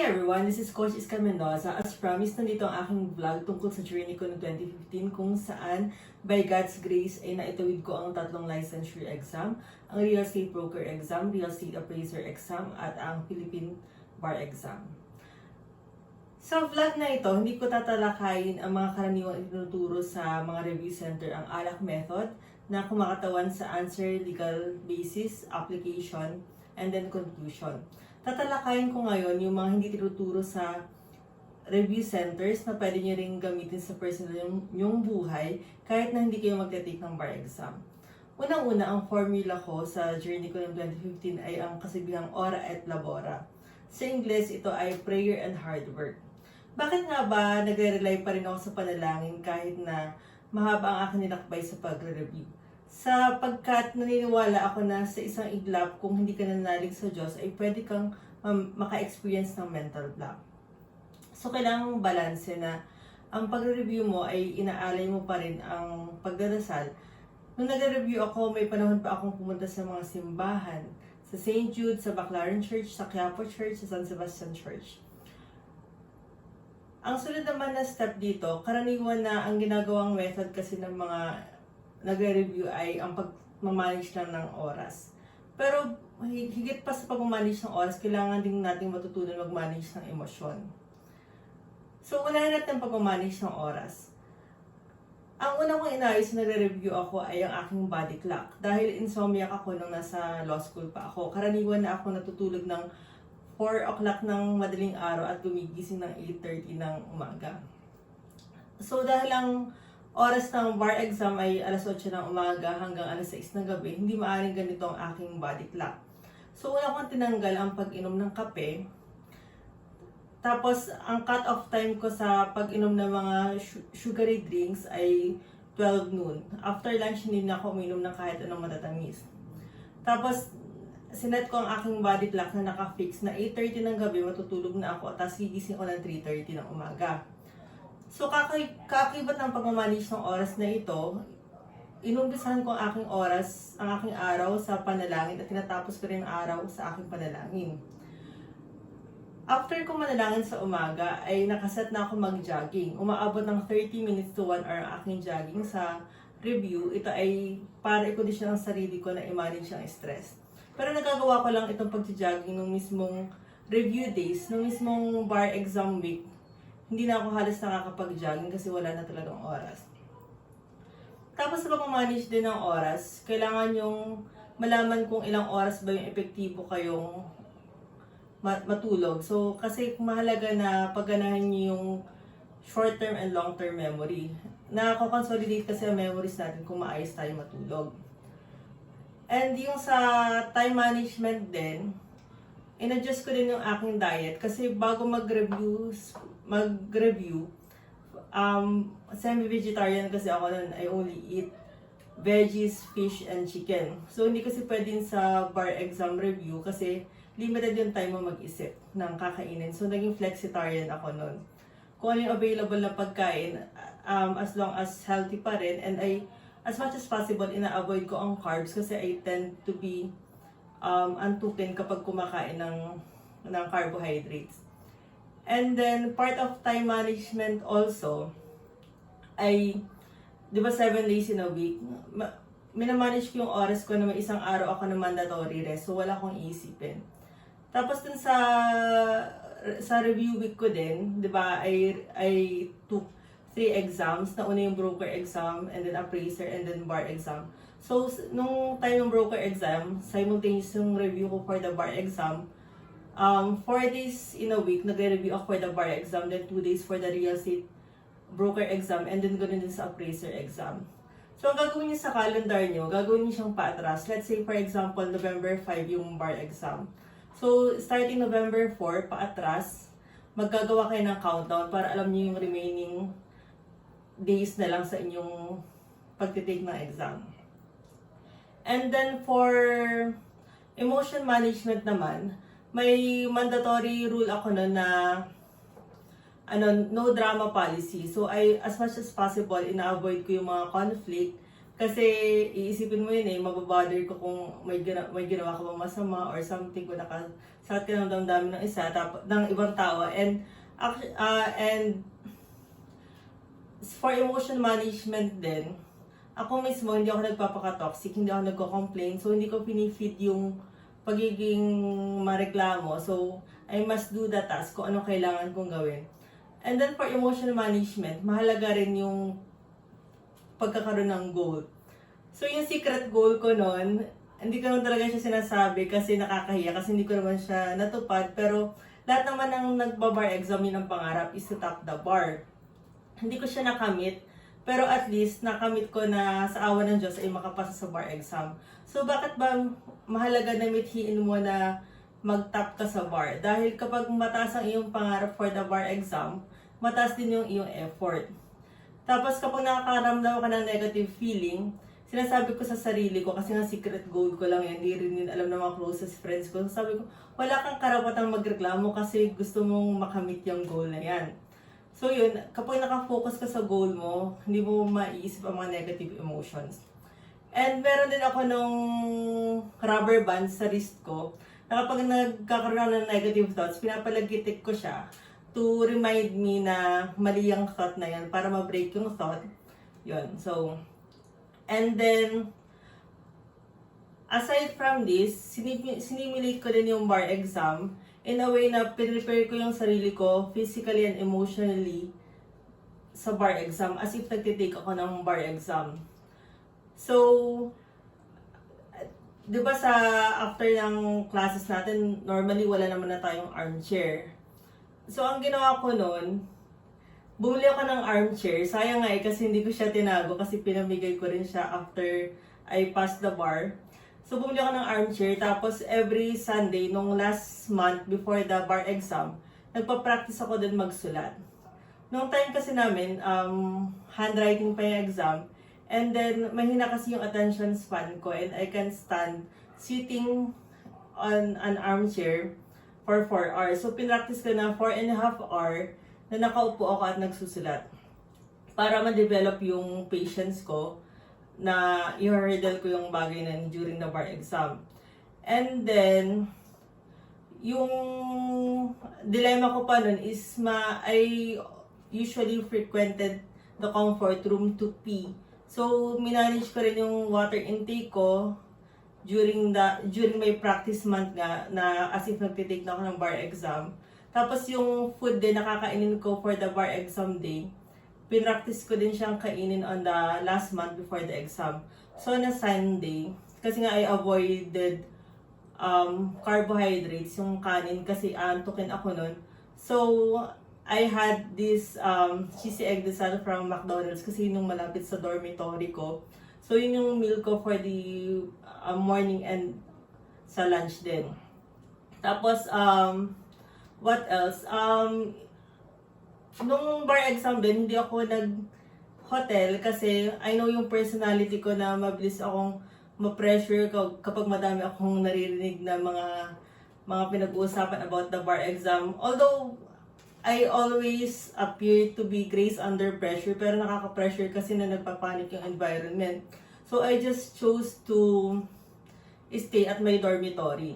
everyone, this is Coach Iska Mendoza. As promised, nandito ang aking vlog tungkol sa journey ko noong 2015 kung saan by God's grace ay naitawid ko ang tatlong licensure exam, ang Real Estate Broker exam, Real Estate Appraiser exam, at ang Philippine Bar exam. Sa vlog na ito, hindi ko tatalakayin ang mga karaniwang itinuturo sa mga review center, ang ALAC method na kumakatawan sa answer, legal basis, application, and then conclusion. Tatalakayin ko ngayon yung mga hindi tinuturo sa review centers na pwede nyo ring gamitin sa personal yung buhay kahit na hindi kayo magte-take ng bar exam. Unang-una, ang formula ko sa journey ko ng 2015 ay ang kasabihang ora et labora. Sa Ingles, ito ay prayer and hard work. Bakit nga ba nagre-rely pa rin ako sa panalangin kahit na mahaba ang aking nilakbay sa pagre-review? Sapagkat naniniwala ako na sa isang iglap, kung hindi ka nanalig sa Diyos, ay pwede kang maka-experience ng mental block. So, kailangang balanse na ang pagre-review mo ay inaalay mo pa rin ang pagdadasal. Nung nagre-review ako, may panahon pa akong pumunta sa mga simbahan, sa St. Jude, sa Baclaran Church, sa Quiapo Church, sa San Sebastian Church. Ang sunod naman na step dito, karaniwan na ang ginagawang method kasi ng mga nagre-review ay ang pag-manage lang ng oras. Pero higit pa sa pag-manage ng oras, kailangan din natin matutunan mag-manage ng emosyon. So, unahin natin pag-manage ng oras. Ang una kong inayos na nagre-review ako ay ang aking body clock. Dahil insomniac ako nung nasa law school pa ako. Karaniwan na ako natutulog ng 4 o'clock ng madaling araw at gumigising ng 8:30 ng umaga. So, dahil ang oras ng bar exam ay alas 8 ng umaga hanggang alas 6 ng gabi, hindi maaaring ganito ang aking body clock. So, una kong tinanggal ang pag-inom ng kape. Tapos, ang cut-off time ko sa pag-inom ng mga sugary drinks ay 12 noon. After lunch, hindi na ako uminom ng kahit anong matatamis. Tapos, sinet ko ang aking body clock na naka-fix na 8:30 ng gabi, matutulog na ako. Tapos, gigising ko ng 3:30 ng umaga. So, kakakibat ng pag-manage ng oras na ito, inumpisahan ko ang aking oras, ang aking araw sa panalangin at tinatapos ko rin ang araw sa aking panalangin. After ko manalangin sa umaga, ay nakaset na ako mag-jogging. Umaabot ng 30 minutes to 1 hour ang aking jogging sa review. Ito ay para i-condition ang sarili ko na i-manage ang stress. Pero nagagawa ko lang itong pag-jogging nung mismong review days, nung mismong bar exam week. Hindi na ako halos nakakapag-jogging kasi wala na talagang oras. Tapos sa pag-manage din ng oras, kailangan yung malaman kung ilang oras ba yung epektibo kayong matulog. So, kasi mahalaga na pagganahan niyo yung short-term and long-term memory. Nako-consolidate kasi ang memories natin kung maayos tayo matulog. And yung sa time management din, in-adjust ko din yung aking diet kasi bago mag-review, semi-vegetarian kasi ako nun, I only eat veggies, fish, and chicken. So, hindi kasi pwedeng sa bar exam review kasi limited yung time mo mag-isip ng kakainin. So, naging flexitarian ako nun. Kung ano yung available na pagkain, as long as healthy pa rin, and as much as possible, ina-avoid ko ang carbs kasi I tend to be antukin kapag kumakain ng carbohydrates. And then, part of time management also ay, di ba 7 days in a week, minamanage ko yung oras ko na may isang araw ako na mandatory rest, so wala akong iisipin. Tapos dun sa review week ko din, di ba, I took 3 exams. Nauna yung broker exam, and then appraiser, and then bar exam. So, nung time ng broker exam, simultaneous yung review ko for the bar exam. 4 days in a week, nagre-review ako for the bar exam, then 2 days for the real estate broker exam, and then ganoon din sa appraiser exam. So, ang gagawin niyo sa calendar niyo, gagawin niyo siyang paatras. Let's say, for example, November 5 yung bar exam. So, starting November 4, paatras, maggagawa kayo ng countdown para alam niyo yung remaining days na lang sa inyong pagtitake ng exam. And then, for emotion management naman, may mandatory rule ako na no drama policy. So, as much as possible, ina-avoid ko yung mga conflict. Kasi iisipin mo yun mababother ko kung may ginawa ka bang masama or something, kung sakit ka ng damdamin ng isa, ng ibang tao, and for emotion management din, ako mismo, hindi ako nagpapaka-toxic, hindi ako nagko-complain, so hindi ko pinifeed yung pagiging mareklamo. So, I must do the task kung ano kailangan kong gawin. And then for emotional management, mahalaga rin yung pagkakaroon ng goal. So, yung secret goal ko noon, hindi ko naman talaga siya sinasabi kasi nakakahiya, kasi hindi ko naman siya natupad. Pero, lahat naman ng nagbabar exam yun ang pangarap is to top the bar. Hindi ko siya nakamit, pero at least nakamit ko na sa awa ng Diyos ay makapasa sa bar exam. So, bakit ba mahalaga na mithiin mo na mag-top ka sa bar? Dahil kapag mataas ang iyong pangarap for the bar exam, mataas din yung iyong effort. Tapos kapag nakakaramdam ka ng negative feeling, sinasabi ko sa sarili ko, kasi nga secret goal ko lang yan, hindi rin yun alam ng mga closest friends ko. Sabi ko, wala kang karapatang magreklamo kasi gusto mong makamit yung goal na yan. So yun, kapag nakafocus ka sa goal mo, hindi mo maiisip ang mga negative emotions. And meron din ako nung rubber band sa wrist ko, na kapag nagkakaroon ng negative thoughts, pinapalagitik ko siya to remind me na mali yung thought na yan para ma-break yung thought. Yun, so, and then, aside from this, sinimulate ko din yung bar exam in a way na prepare ko yung sarili ko physically and emotionally sa bar exam as if nagtitake ako ng bar exam. So, di ba sa after ng classes natin, normally wala naman na tayong armchair. So, ang ginawa ko noon, bumili ako ng armchair. Sayang nga kasi hindi ko siya tinago kasi pinamigay ko rin siya after I passed the bar. So, bumili ako ng armchair. Tapos, every Sunday, nung last month before the bar exam, nagpa-practice ako din magsulat. Nung time kasi namin, handwriting pa yung exam. And then, mahina kasi yung attention span ko and I can stand sitting on an armchair for 4 hours. So, pinractice ko na 4.5 hours na nakaupo ako at nagsusulat para ma-develop yung patience ko na i-hurdle ko yung bagay na during the bar exam. And then, yung dilemma ko pa nun is I usually frequented the comfort room to pee. So, minanage ko rin yung water intake ko during my practice month nga na as if nagtitake na ako ng bar exam. Tapos yung food din nakakainin ko for the bar exam day, pinractice ko din siyang kainin on the last month before the exam. So, na Sunday, kasi nga I avoided carbohydrates, yung kanin, kasi antukin ako nun. So, I had this cheesy egg desal from McDonald's kasi yun yung malapit sa dormitory ko. So, yun yung meal ko for the morning and sa lunch din. Tapos, what else? Nung bar exam din, hindi ako nag-hotel kasi I know yung personality ko na mabilis akong ma-pressure kapag madami akong naririnig na mga pinag-uusapan about the bar exam. Although, I always appear to be grace under pressure, pero nakaka-pressure kasi na nagpapanik yung environment. So, I just chose to stay at my dormitory.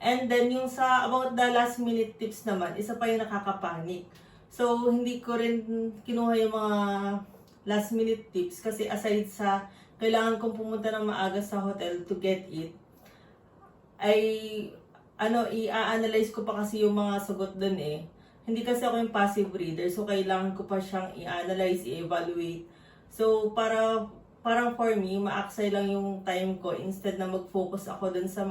And then, yung sa about the last minute tips naman, isa pa yung nakakapanik. So, hindi ko rin kinuha yung mga last minute tips kasi aside sa kailangan kong pumunta ng maaga sa hotel to get it, i-analyze ko pa kasi yung mga sagot dun eh. Hindi kasi ako yung passive reader, so kailangan ko pa siyang i-analyze, i-evaluate. So, parang for me, ma-aksay lang yung time ko instead na mag-focus ako dun sa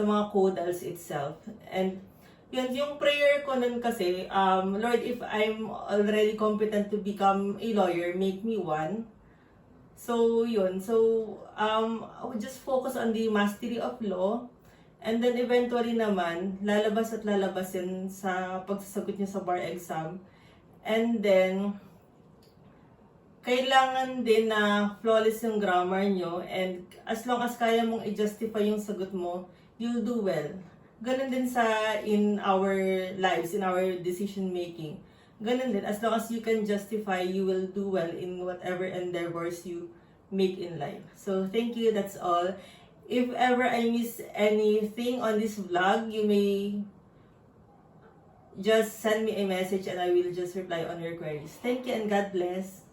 mga codals itself. And yun, yung prayer ko nun kasi, Lord, if I'm already competent to become a lawyer, make me one. So, yun. So, I would just focus on the mastery of law. And then, eventually naman, lalabas yun sa pagsasagot niyo sa bar exam. And then, kailangan din na flawless yung grammar nyo. And as long as kaya mong i-justify yung sagot mo, you'll do well. Ganun din in our lives, in our decision making. Ganun din, as long as you can justify, you will do well in whatever endeavors you make in life. So, thank you. That's all. If ever I miss anything on this vlog, you may just send me a message and I will just reply on your queries. Thank you and God bless.